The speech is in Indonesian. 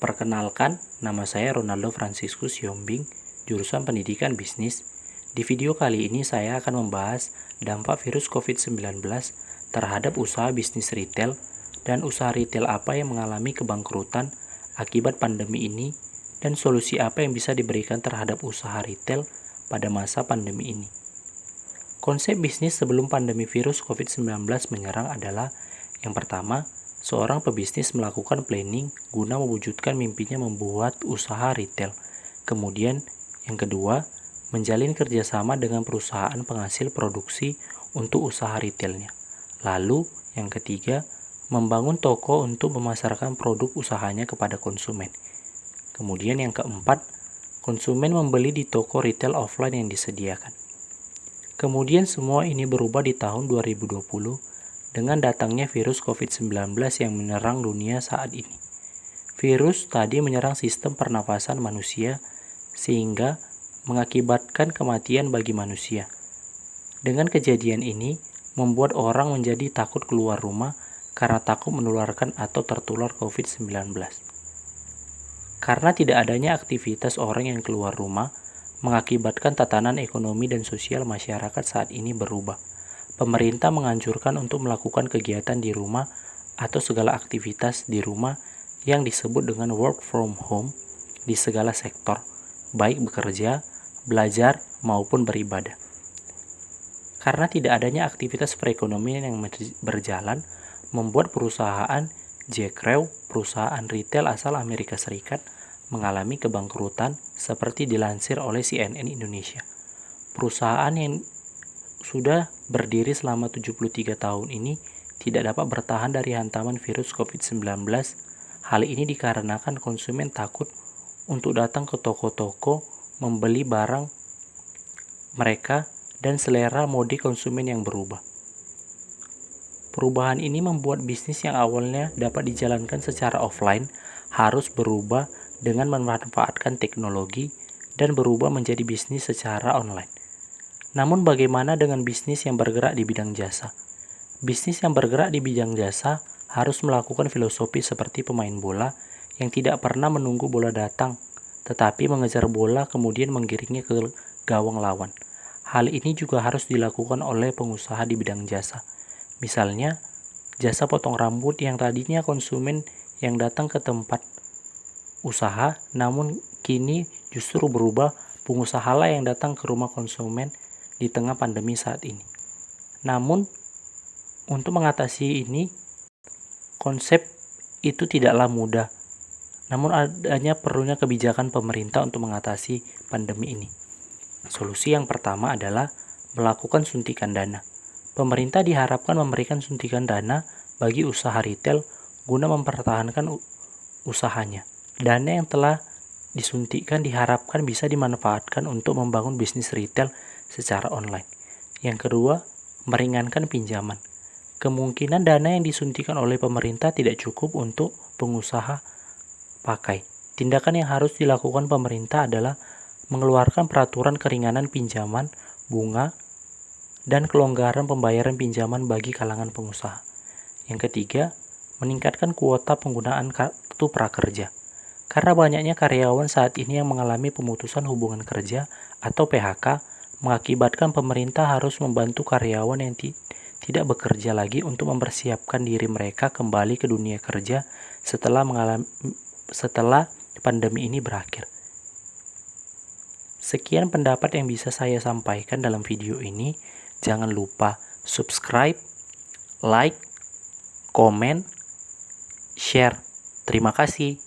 Perkenalkan, nama saya Ronaldo Franciscus Yombing, jurusan Pendidikan Bisnis. Di video kali ini saya akan membahas dampak virus COVID-19 terhadap usaha bisnis retail dan usaha retail apa yang mengalami kebangkrutan akibat pandemi ini dan solusi apa yang bisa diberikan terhadap usaha retail pada masa pandemi ini. Konsep bisnis sebelum pandemi virus COVID-19 menyerang adalah yang pertama, seorang pebisnis melakukan planning guna mewujudkan mimpinya membuat usaha retail. Kemudian, yang kedua, menjalin kerjasama dengan perusahaan penghasil produksi untuk usaha retailnya. Lalu, yang ketiga, membangun toko untuk memasarkan produk usahanya kepada konsumen. Kemudian yang keempat, konsumen membeli di toko retail offline yang disediakan. Kemudian semua ini berubah di tahun 2020 dengan datangnya virus COVID-19 yang menyerang dunia saat ini. Virus tadi menyerang sistem pernapasan manusia sehingga mengakibatkan kematian bagi manusia. Dengan kejadian ini, membuat orang menjadi takut keluar rumah karena takut menularkan atau tertular COVID-19. Karena tidak adanya aktivitas orang yang keluar rumah, mengakibatkan tatanan ekonomi dan sosial masyarakat saat ini berubah. Pemerintah menganjurkan untuk melakukan kegiatan di rumah atau segala aktivitas di rumah yang disebut dengan work from home di segala sektor, baik bekerja, belajar, maupun beribadah. Karena tidak adanya aktivitas perekonomian yang berjalan, membuat perusahaan Jack Crew, perusahaan retail asal Amerika Serikat, mengalami kebangkrutan seperti dilansir oleh CNN Indonesia. Perusahaan yang sudah berdiri selama 73 tahun ini tidak dapat bertahan dari hantaman virus COVID-19. Hal ini dikarenakan konsumen takut untuk datang ke toko-toko membeli barang mereka dan selera mode konsumen yang berubah. Perubahan ini membuat bisnis yang awalnya dapat dijalankan secara offline harus berubah dengan memanfaatkan teknologi dan berubah menjadi bisnis secara online. Namun bagaimana dengan bisnis yang bergerak di bidang jasa? Bisnis yang bergerak di bidang jasa harus melakukan filosofi seperti pemain bola yang tidak pernah menunggu bola datang, tetapi mengejar bola kemudian menggiringnya ke gawang lawan. Hal ini juga harus dilakukan oleh pengusaha di bidang jasa. Misalnya, jasa potong rambut yang tadinya konsumen yang datang ke tempat usaha, namun kini justru berubah pengusahalah yang datang ke rumah konsumen di tengah pandemi saat ini. Namun, untuk mengatasi ini, konsep itu tidaklah mudah. Namun adanya perlunya kebijakan pemerintah untuk mengatasi pandemi ini. Solusi yang pertama adalah melakukan suntikan dana. Pemerintah diharapkan memberikan suntikan dana bagi usaha retail guna mempertahankan usahanya. Dana yang telah disuntikkan diharapkan bisa dimanfaatkan untuk membangun bisnis retail secara online. Yang kedua, meringankan pinjaman. Kemungkinan dana yang disuntikkan oleh pemerintah tidak cukup untuk pengusaha pakai. Tindakan yang harus dilakukan pemerintah adalah mengeluarkan peraturan keringanan pinjaman, bunga, dan kelonggaran pembayaran pinjaman bagi kalangan pengusaha. Yang ketiga, meningkatkan kuota penggunaan kartu prakerja. Karena banyaknya karyawan saat ini yang mengalami pemutusan hubungan kerja atau PHK, mengakibatkan pemerintah harus membantu karyawan yang tidak bekerja lagi untuk mempersiapkan diri mereka kembali ke dunia kerja setelah pandemi ini berakhir. Sekian pendapat yang bisa saya sampaikan dalam video ini. Jangan lupa subscribe, like, komen, share. Terima kasih.